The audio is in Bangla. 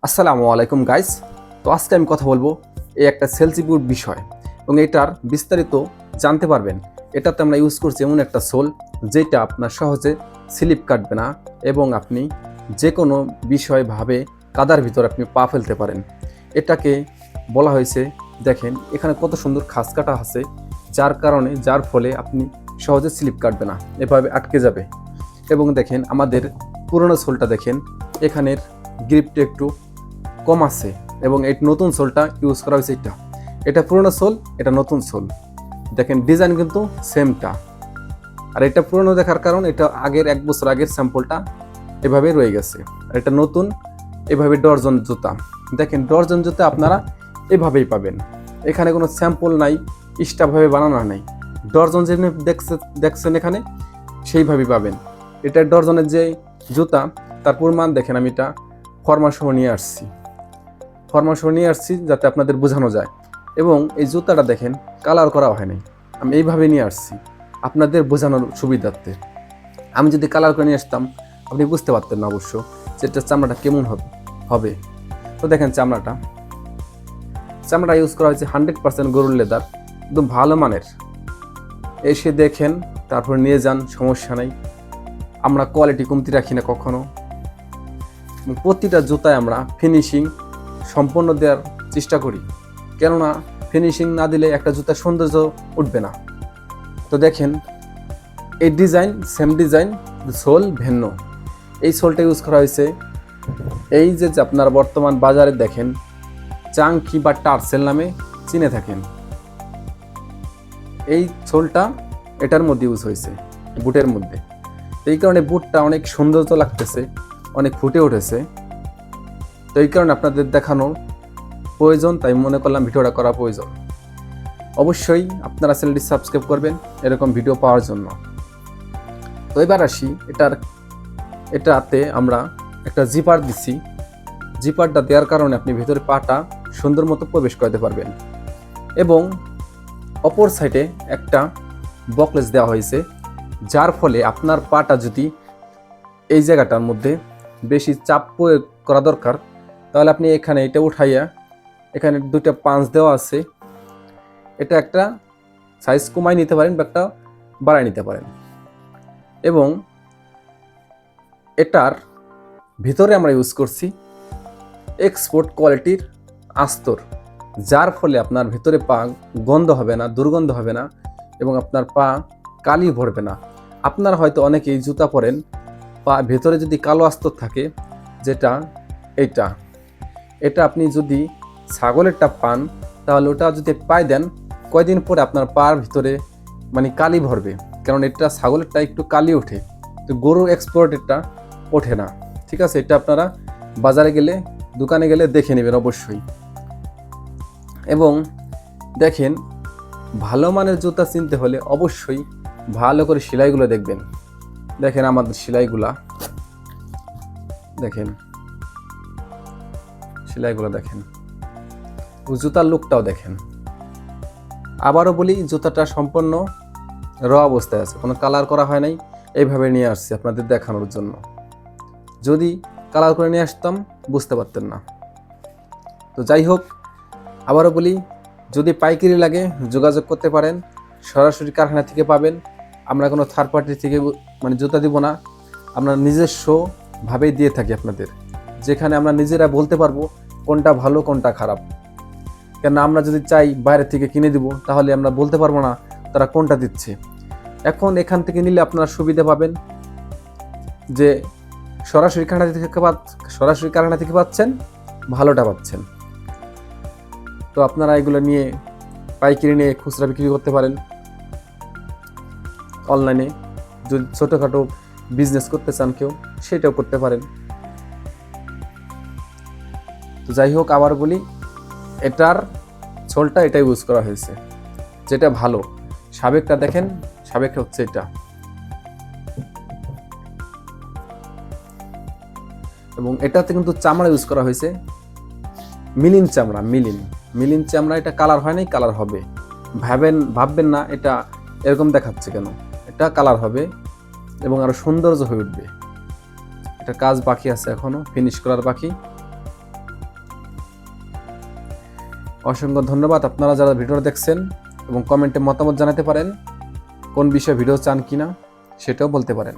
আসসালামু আলাইকুম গাইস। তো আজকে আমি কথা বলবো এই একটা সেলসি বুট বিষয় এবং এটার বিস্তারিত জানতে পারবেন। এটাতে আমরা ইউজ করছি এমন একটা সোল যেটা আপনার সহজে স্লিপ কাটবে না এবং আপনি যে কোনো বিষয়ভাবে কাদার ভিতর আপনি পা ফেলতে পারেন। এটাকে বলা হয়েছে, দেখেন এখানে কত সুন্দর খাস কাটা আছে, যার ফলে আপনি সহজে স্লিপ কাটবে না, এভাবে আটকে যাবে। এবং দেখেন আমাদের পুরনো সোলটা দেখেন, এখানের গ্রিপটা একটু কম আছে এবং এই নতুন সোলটা ইউজ করা হয়েছে। এটা পুরনো সোল, এটা নতুন সোল। দেখেন ডিজাইন কিন্তু সেমটা, আর এটা পুরনো দেখার কারণ এটা আগের 1 বছর আগের স্যাম্পলটা এভাবে রয়ে গেছে, আর এটা নতুন এভাবে ডর্জন জুতা। দেখেন ডর্জন জুতা আপনারা এভাবেই পাবেন, এখানে কোনো স্যাম্পল নাই, স্টাফভাবে বানানো নাই। ডর্জন যে দেখছেন এখানে সেইভাবেই পাবেন। এটা ডর্জনের যে জুতা তার পরিমাণ দেখেন, আমি এটা ফরমাসহ নিয়ে আসছি যাতে আপনাদের বোঝানো যায়। এবং এই জুতাটা দেখেন কালার করা হয় নাই, আমি এইভাবে নিয়ে আসছি আপনাদের বোঝানোর সুবিধার্থে। আমি যদি কালার করে নিয়ে আসতাম আপনি বুঝতে পারতেন না অবশ্য যেটা চামড়াটা কেমন হবে। তো দেখেন চামড়াটা ইউজ করা হয়েছে 100% গরুর লেদার, একদম ভালো মানের। এসে দেখেন তারপর নিয়ে যান, সমস্যা নাই। আমরা কোয়ালিটি কমতি রাখি না কখনো। প্রতিটা জুতায় আমরা ফিনিশিং সম্পূর্ণ দেওয়ার চেষ্টা করি, কেননা ফিনিশিং না দিলে একটা জুতার সৌন্দর্য উঠবে না। তো দেখেন এই ডিজাইন সেম ডিজাইন, সোল ভিন্ন। এই সোলটা ইউজ করা হয়েছে এই যে আপনার বর্তমান বাজারে দেখেন চাংকি বা টার্সেল নামে চিনে থাকেন, এই সোলটা এটার মধ্যে ইউজ হয়েছে, বুটের মধ্যে। এই কারণে বুটটা অনেক সৌন্দর্য লাগতেছে, অনেক ফুটে উঠেছে। তো এই কারণে আপনাদের দেখানো প্রয়োজন, তাই মনে করলাম ভিডিওটা করা প্রয়োজন। অবশ্যই আপনারা চ্যানেলটি সাবস্ক্রাইব করবেন এরকম ভিডিও পাওয়ার জন্য। তো এবার আসি এটাতে আমরা একটা জিপার দিচ্ছি। জিপারটা দেওয়ার কারণে আপনি ভেতরে পাটা সুন্দর মতো প্রবেশ করতে পারবেন। এবং অপর সাইডে একটা বকলেস দেওয়া হয়েছে, যার ফলে আপনার পাটা যদি এই জায়গাটার মধ্যে বেশি চাপ প্রয়োগ করা দরকার, তাহলে আপনি এখানে এটা উঠাইয়া, এখানে 2টা পাঞ্চ দেওয়া আছে, এটা একটা সাইজ কমাই নিতে পারেন বা একটা বাড়াই নিতে পারেন। এবং এটার ভিতরে আমরা ইউজ করছি এক্সপোর্ট কোয়ালিটির আস্তর, যার ফলে আপনার ভিতরে পা গন্ধ হবে না, দুর্গন্ধ হবে না এবং আপনার পা কালি ভরবে না। আপনারা হয়তো অনেকেই জুতা পরেন, পা ভেতরে যদি কালো আস্তর থাকে, যেটা এটা আপনি যদি ছাগলেরটা পান তাহলে ওটা যদি পায়ে দেন কয়দিন পরে আপনার পার ভিতরে মানে কালি ভরবে, কারণ এটা ছাগলেরটা একটু কালি ওঠে, তো গরুর এক্সপোর্টেরটা ওঠে না। ঠিক আছে, এটা আপনারা বাজারে গেলে দোকানে গেলে দেখে নেবেন অবশ্যই। এবং দেখেন ভালো মানের জুতা চিনতে হলে অবশ্যই ভালো করে সেলাইগুলো দেখবেন। দেখেন আমাদের সেলাইগুলো দেখেন, জুতার লুকটাও দেখেন। আবারও বলি, জুতাটা সম্পূর্ণ র অবস্থায় আছে, কোনো কালার করা হয় নাই, এইভাবে নিয়ে আসছি আপনাদের দেখানোর জন্য। যদি কালার করে নিয়ে আসতাম বুঝতে পারতেন না। তো যাই হোক, আবারও বলি, যদি পাইকারি লাগে যোগাযোগ করতে পারেন, সরাসরি কারখানা থেকে পাবেন। আমরা কোনো থার্ড পার্টি থেকে মানে জুতা দিব না, আমরা নিজস্বভাবেই দিয়ে থাকি আপনাদের, যেখানে আমরা নিজেরা বলতে পারবো কোনটা ভালো কোনটা খারাপ। কেন আমরা যদি চাই বাইরে থেকে কিনে দিব তাহলে আমরা বলতে পারবো না তারা কোনটা দিচ্ছে। এখন এখান থেকে নিলে আপনারা সুবিধা পাবেন যে সরাসরি কারখানা থেকে পাচ্ছেন, ভালোটা পাচ্ছেন। তো আপনারা এগুলো নিয়ে পাইকারি নিয়ে খুচরা বিক্রি করতে পারেন। অনলাইনে যদি ছোটোখাটো বিজনেস করতে চান কেউ, সেটাও করতে পারেন। তো যাই হোক, আবার বলি, এটার সোলটা এটা ইউজ করা হয়েছে, যেটা ভালো। সাবেকটা দেখেন, সাবেকটা হচ্ছে এটা। এবং এটাতে কিন্তু চামড়া ইউজ করা হয়েছে মিলিন চামড়া, মিলিন চামড়া। এটা কালার হয় নাই, কালার হবে। ভাববেন না এটা এরকম দেখাচ্ছে কেন, এটা কালার হবে এবং আরো সৌন্দর্য হয়ে উঠবে। এটা কাজ বাকি আছে, এখনো ফিনিশ করার বাকি। অসংখ্য ধন্যবাদ। আপনারা যারা ভিডিওটা দেখছেন এবং কমেন্টে মতামত জানাতে পারেন, কোন বিষয়ে ভিডিও চান কিনা সেটাও বলতে পারেন।